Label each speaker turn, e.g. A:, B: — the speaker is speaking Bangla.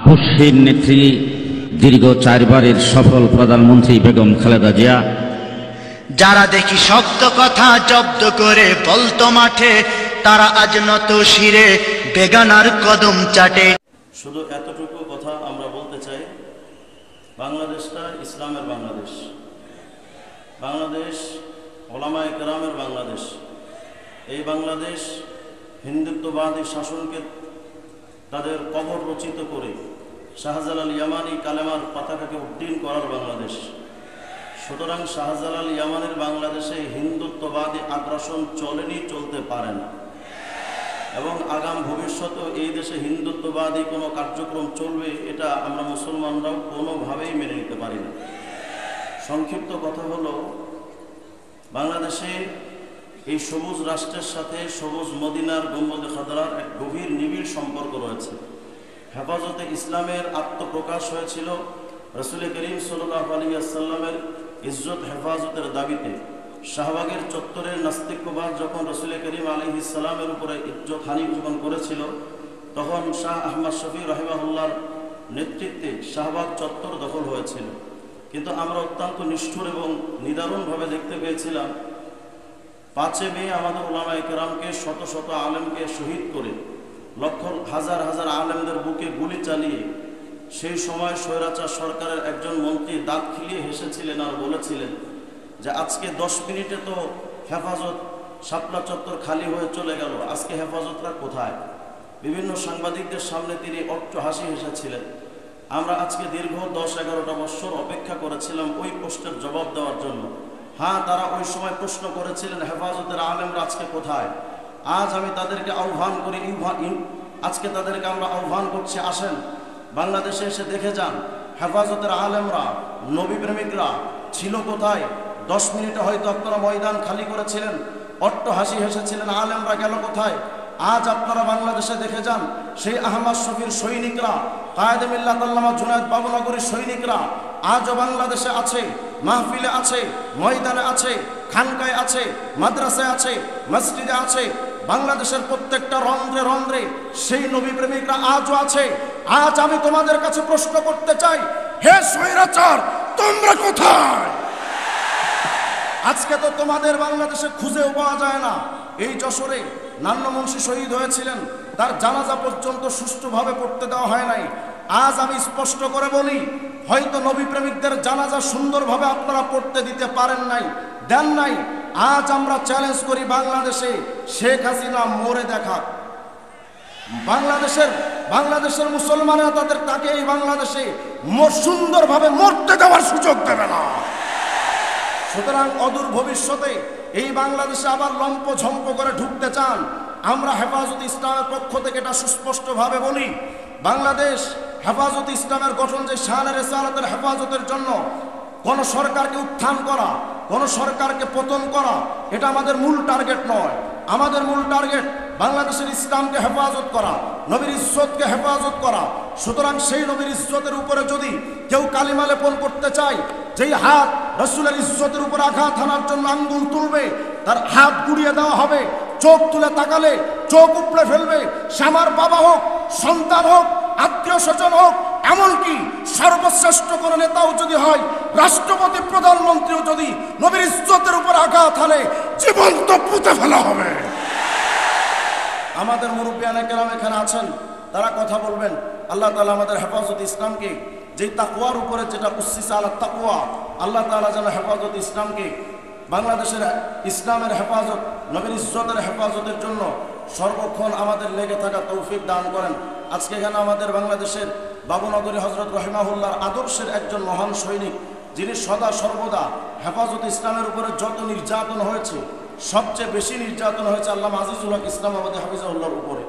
A: আপোষহীন নেত্রী, দীর্ঘ 4 বারের সফল প্রধানমন্ত্রী বেগম খালেদা জিয়া।
B: যারা দেখি শক্ত কথা জব্দ করে বলতো মাঠে, তারা আজ নত শিরে বেগানার কদম চাটে।
C: শুধু এতটুকু কথা আমরা বলতে চাই, বাংলাদেশটা ইসলামের বাংলাদেশ, বাংলাদেশ ওলামায়ে কেরামের বাংলাদেশ। এই বাংলাদেশ হিন্দুত্ববাদী শাসনকে তাদের কবর রচিত করে শাহজালাল ইয়ামানি কালেমার পতাকাকে উড্ডীন করার বাংলাদেশ। সুতরাং শাহজালাল ইয়ামানের বাংলাদেশে হিন্দুত্ববাদী আগ্রাসন চলেনি, চলতে পারে না, এবং আগাম ভবিষ্যতেও এই দেশে হিন্দুত্ববাদী কোনো কার্যক্রম চলবে, এটা আমরা মুসলমানরাও কোনোভাবেই মেনে নিতে পারি না। সংক্ষিপ্ত কথা হলো, বাংলাদেশে এই সবুজ রাষ্ট্রের সাথে সবুজ মদিনার গম্বুজে খাদরার এক গভীর নিবিড় সম্পর্ক রয়েছে। হেফাজতে ইসলামের আত্মপ্রকাশ হয়েছিল রাসূল করিম সাল্লাল্লাহু আলাইহি ওয়াসাল্লামের ইজ্জত হেফাজতের দাবিতে। শাহবাগের চত্বরের নাস্তিক্যবাদ যখন রাসূল করিম আলাইহিস সালামের উপরে ইজ্জত হানি যখন করেছিল, তখন শাহ আহমদ শফি রাহিমাহুল্লাহর নেতৃত্বে শাহবাগ চত্বর দখল হয়েছিল। কিন্তু আমরা অত্যন্ত নিষ্ঠুর এবং নিদারুণভাবে দেখতে পেয়েছিলাম 5 মে আমাদের উলামায়ে কেরামকে, শত শত আলেমকে শহীদ করে, লক্ষ হাজার হাজার আলেমদের বুকে গুলি চালিয়ে সেই সময় স্বৈরাচার সরকারের একজন মন্ত্রী দাঁত খিলিয়ে হেসেছিলেন আর বলেছিলেন যে আজকে 10 মিনিটে তো হেফাজত শাপলা চত্বর খালি হয়ে চলে গেল, আজকে হেফাজতরা কোথায়? বিভিন্ন সাংবাদিকদের সামনে তিনি অট্ট হাসি হেসেছিলেন। আমরা আজকে দীর্ঘ 10-11টা বছর অপেক্ষা করেছিলাম ওই প্রশ্নের জবাব দেওয়ার জন্য। হ্যাঁ, তারা ওই সময় প্রশ্ন করেছিলেন হেফাজতের আলেমরা আজকে কোথায়। আজ আমি তাদেরকে আহ্বান করি, আজকে তাদেরকে আমরা আহ্বান করছি, আসেন বাংলাদেশে এসে দেখে যান হেফাজতের আলেমরা, নবী প্রেমিকরা ছিল কোথায়। 10 মিনিটে হয়তো আপনারা ময়দান খালি করেছিলেন, অট্ট হাসি হেসেছিলেন, আলেমরা গেল কোথায়? আজ আপনারা বাংলাদেশে দেখে যান সেই আহমদ শফির সৈনিকরা, কায়েদে মিল্লাত আল্লামা জুনায়েদ বাবুনগরীর সৈনিকরা আজও বাংলাদেশে আছে, মাহফিলে আছে, ময়দানে আছে, খানকায় আছে, মাদ্রাসায় আছে, মসজিদে আছে। বাংলাদেশের প্রত্যেকটা রন্ধ্রে রন্ধ্রে সেই নবী প্রেমিকরা আজও আছে। আজ আমি তোমাদের কাছে প্রশ্ন করতে চাই, হে স্বৈরাচার, তোমরা কোথায়? আজকে তো তোমাদের বাংলাদেশে খুঁজেও পাওয়া যায় না। এই যশোরে নান্ন মুন্সি শহীদ হয়েছিলেন, তার জানাজা পর্যন্ত সুষ্ঠুভাবে পড়তে দেওয়া হয় নাই। আজ আমি স্পষ্ট করে বলি, হয়তো নবী প্রেমিকদের জানাজা সুন্দরভাবে আপনারা পড়তে দিতে পারেন নাই, দেন নাই। আজ আমরা চ্যালেঞ্জ করি, বাংলাদেশে শেখ হাসিনা মরে দেখা। বাংলাদেশের মুসলমানেরা তাকে এই বাংলাদেশে সুন্দরভাবে মরতে দেওয়ার সুযোগ দেবে না। সুতরাং অদূর ভবিষ্যতে এই বাংলাদেশে আবার লম্প ঝম্প করে ঢুকতে চান, আমরা হেফাজত ইসলামের পক্ষ থেকে এটা সুস্পষ্টভাবে বলি, বাংলাদেশ হেফাজত ইসলামের গঠন যে শান রিসালাতের হেফাজতের জন্য কোন সরকারকে উত্থান করা, কোন সরকারকে পতন করা, এটা আমাদের মূল টার্গেট নয়। আমাদের মূল টার্গেট বাংলাদেশের ইসলামকে হেফাজত করা, নবীর ইজ্জতকে হেফাজত করা। সুতরাং সেই নবীর ইজ্জতের উপরে যদি কেউ কালিমা লেপন করতে চায়, যেই হাত রাসূলের ইজ্জতের উপর আঘাত হানার জন্য আঙ্গুল তুলবে, তার হাত গুড়িয়ে দেওয়া হবে। চোখ তুলে তাকালে চোখ উপড়ে ফেলবে। সে আমার বাবা হোক, সন্তান হোক, আত্মীয় স্বজন হোক, এমনকি সর্বশ্রেষ্ঠ কোনো নেতাও যদি হয়, রাষ্ট্রপতি প্রধানমন্ত্রীও যদি নবীর ইজ্জতের উপর আঘাত হানে, জীবন্ত পুঁতে ফেলা হবে। আমাদের মুরব্বিয়ানে কেরাম এখানে আছেন, তারা কথা বলবেন। আল্লাহ তাআলা আমাদের হেফাজত ইসলামকে, যেই তাকওয়ার উপরে যেটা উসসিসা আলা তাকওয়া, আল্লাহ তাআলা যেন হেফাজত ইসলামকে, বাংলাদেশের ইসলামের হেফাজত, নবীর ইজ্জতের হেফাজতের জন্য সর্বক্ষণ আমাদের লেগে থাকা তৌফিক দান করেন। আজকে এখানে আমাদের বাংলাদেশের বাবুনগরী হযরত রহিমাহুল্লাহর আদর্শের একজন মহান সৈনিক, যিনি সদা সর্বদা হেফাজত ইসলামের উপরে যত নির্যাতন হয়েছে, সবচেয়ে বেশি নির্যাতন হয়েছে আল্লামা আজিজুল হক ইসলামাবাদী হাফিজাহুল্লাহর উপরে।